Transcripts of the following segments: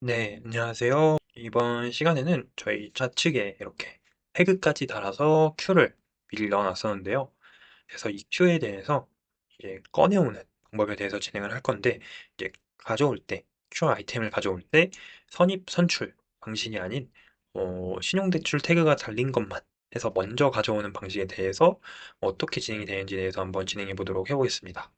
네, 안녕하세요. 이번 시간에는 저희 좌측에 이렇게 태그까지 달아서 큐를 미리 넣어놨었는데요. 그래서 이 큐에 대해서 이제 꺼내오는 방법에 대해서 진행을 할 건데, 이제 가져올 때, 큐 아이템을 가져올 때 선입, 선출 방식이 아닌, 신용대출 태그가 달린 것만 해서 먼저 가져오는 방식에 대해서 어떻게 진행이 되는지에 대해서 한번 진행해 보도록 해보겠습니다.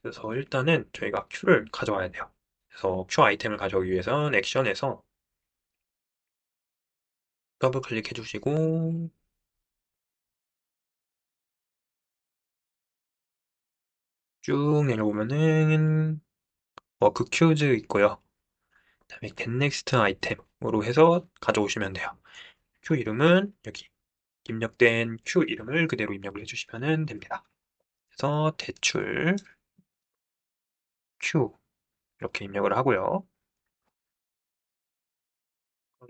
그래서 일단은 저희가 큐를 가져와야 돼요. 그래서 큐 아이템을 가져오기 위해서는 액션에서 더블 클릭해 주시고 쭉 내려오면은 워크 큐즈 있고요. 그다음에 get next 아이템으로 해서 가져오시면 돼요. 큐 이름은 여기 입력된 큐 이름을 그대로 입력을 해주시면 됩니다. 그래서 대출 큐 이렇게 입력을 하고요.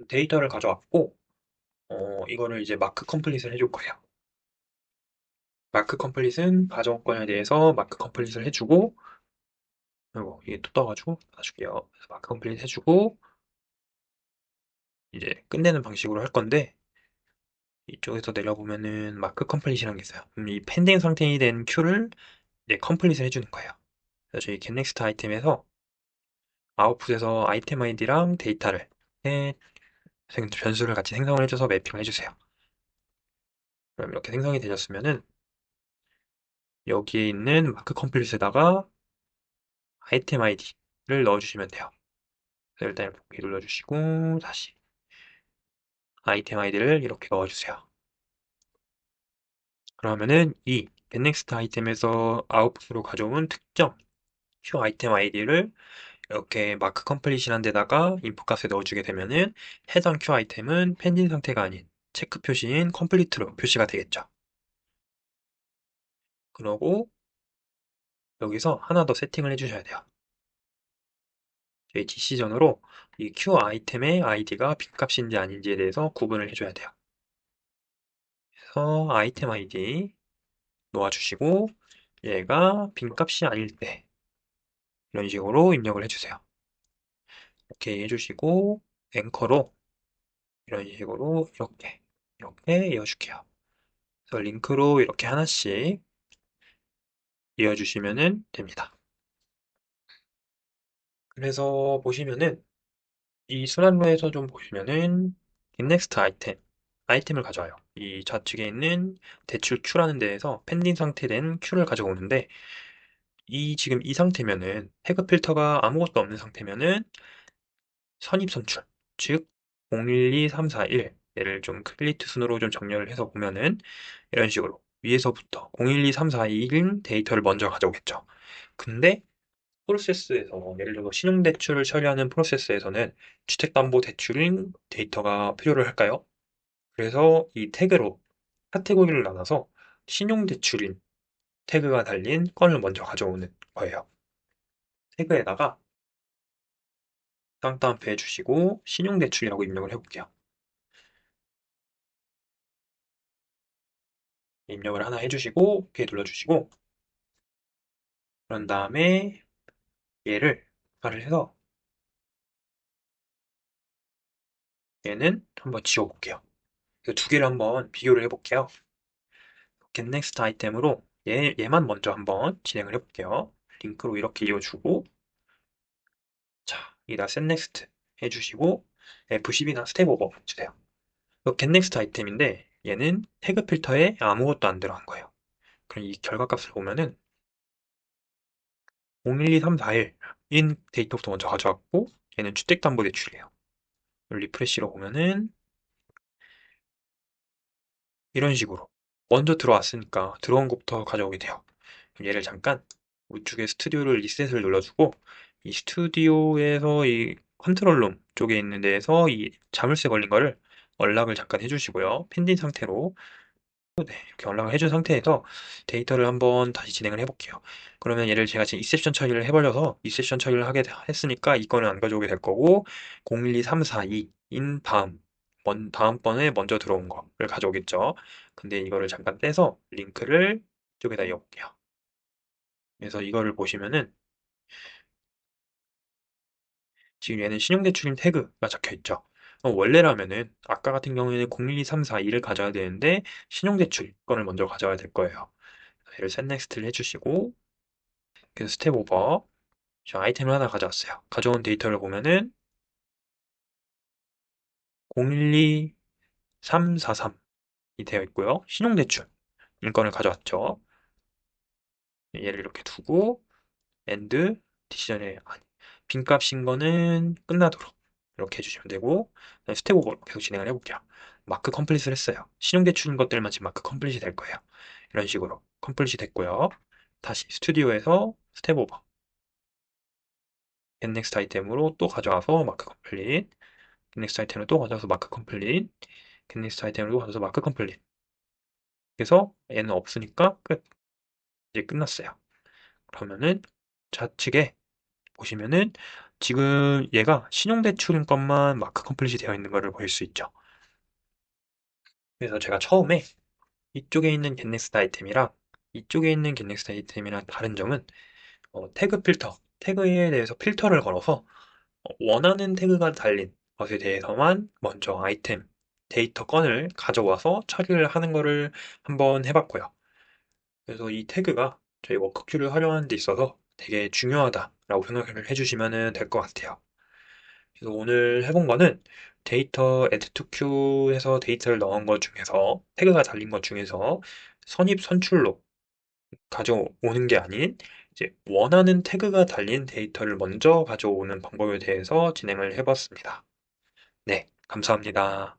데이터를 가져왔고 이거를 이제 마크 컴플릿을 해줄 거예요. 마크 컴플릿은 가정권에 대해서 마크 컴플릿을 해주고, 그리고 이게 또 떠가지고 닫아줄게요. 그래서 마크 컴플릿 해주고 이제 끝내는 방식으로 할 건데, 이쪽에서 내려보면은 마크 컴플릿이라는 게 있어요. 이 펜딩 상태이 된 큐를 이제 컴플릿을 해주는 거예요. 그래서 저희 getNext 아이템에서 아웃풋에서 아이템 아이디랑 데이터를 변수를 같이 생성을 해줘서 매핑을 해주세요. 그럼 이렇게 생성이 되셨으면은 여기에 있는 마크 컴플릿에다가 아이템 아이디를 넣어주시면 돼요. 그래서 일단 복귀 눌러주시고 다시 아이템 아이디를 이렇게 넣어주세요. 그러면은 이 getNext 아이템에서 아웃풋으로 가져온 특정 q 아이템 아이디를 이렇게 마크 컴플릿이란 데다가 인풋 값에 넣어주게 되면은 해당 q 아이템은 펜딩 상태가 아닌 체크 표시인 컴플리트로 표시가 되겠죠. 그러고 여기서 하나 더 세팅을 해주셔야 돼요. 저희 DC전으로 이 q 아이템의 id가 빈값인지 아닌지에 대해서 구분을 해줘야 돼요. 그래서 아이템 id 놓아주시고 얘가 빈값이 아닐 때 이런 식으로 입력을 해주세요. 오케이 해주시고 앵커로 이런 식으로 이렇게 이어줄게요. 그래서 링크로 이렇게 하나씩 이어주시면 됩니다. 그래서 보시면은 이 순환로에서 좀 보시면은 innext 아이템을 가져와요. 이 좌측에 있는 대출 Q라는 데에서 펜딩 상태된 Q를 가져오는데 이 지금 이 상태면은 태그 필터가 아무것도 없는 상태면은 선입선출 즉 012341 얘를 좀 클리트 순으로 좀 정렬을 해서 보면은 이런 식으로 위에서부터 012341인 데이터를 먼저 가져오겠죠. 근데 프로세스에서 예를 들어 신용대출을 처리하는 프로세스에서는 주택담보대출인 데이터가 필요를 할까요? 그래서 이 태그로 카테고리를 나눠서 신용대출인 태그가 달린 건을 먼저 가져오는 거예요. 태그에다가 땅따옴표 해주시고 신용대출이라고 입력을 해볼게요. 입력을 하나 해주시고 OK 눌러주시고 그런 다음에 얘를 발을 해서 얘는 한번 지워볼게요. 두 개를 한번 비교를 해볼게요. getNext 아이템으로 얘만 먼저 한번 진행을 해볼게요. 링크로 이렇게 이어주고 자, 여기다 setNext 해주시고 F12나 스텝 오버 주세요. getNext 아이템인데 얘는 태그 필터에 아무것도 안 들어간 거예요. 그럼 이 결과값을 보면은 012341인 데이터부터 먼저 가져왔고 얘는 주택담보대출이에요. 리프레시로 보면은 이런 식으로 먼저 들어왔으니까 들어온 것부터 가져오게 돼요. 얘를 잠깐 우측에 스튜디오를 리셋을 눌러주고 이 스튜디오에서 이 컨트롤룸 쪽에 있는 데에서 이 자물쇠 걸린 거를 연락을 잠깐 해주시고요. 펜딩 상태로 이렇게 연락을 해준 상태에서 데이터를 한번 다시 진행을 해볼게요. 그러면 얘를 제가 지금 이셉션 처리를 해버려서 이셉션 처리를 하게 했으니까 이 건은 안 가져오게 될 거고 012342인 다음번에 먼저 들어온 거를 가져오겠죠. 근데 이거를 잠깐 떼서 링크를 이쪽에다 이어볼게요. 그래서 이거를 보시면은 지금 얘는 신용대출인 태그가 적혀 있죠. 원래라면은 아까 같은 경우에는 012342를 가져야 되는데 신용대출 건을 먼저 가져야 될 거예요. 얘를 set next를 해주시고 그래서 스텝 오버 자, 아이템을 하나 가져왔어요. 가져온 데이터를 보면은 012343이 되어 있고요. 신용대출 인건을 가져왔죠. 얘를 이렇게 두고 and 디시전에 아니, 빈값인 거는 끝나도록 이렇게 해주시면 되고 스텝 오버로 계속 진행을 해볼게요. 마크 컴플릿을 했어요. 신용대출인 것들만 지금 마크 컴플릿이 될 거예요. 이런 식으로 컴플릿이 됐고요. 다시 스튜디오에서 스텝 오버 get next 아이템으로 또 가져와서 마크 컴플릿 get next 아이템을 또 가져와서 마크 컴플릿 get next 아이템을 또 가져와서 마크 컴플릿 그래서 얘는 없으니까 끝 이제 끝났어요. 그러면은 좌측에 보시면은 지금 얘가 신용대출인 것만 마크 컴플릿이 되어 있는 것을 보일 수 있죠. 그래서 제가 처음에 이쪽에 있는 getNext 아이템이랑 이쪽에 있는 getNext 아이템이랑 다른 점은 태그 필터, 태그에 대해서 필터를 걸어서 원하는 태그가 달린 것에 대해서만 먼저 아이템, 데이터 건을 가져와서 처리를 하는 거를 한번 해봤고요. 그래서 이 태그가 저희 워크큐를 활용하는 데 있어서 되게 중요하다라고 생각을 해주시면 될 것 같아요. 그래서 오늘 해본 거는 데이터 add to queue 해서 데이터를 넣은 것 중에서 태그가 달린 것 중에서 선입 선출로 가져오는 게 아닌 이제 원하는 태그가 달린 데이터를 먼저 가져오는 방법에 대해서 진행을 해봤습니다. 네, 감사합니다.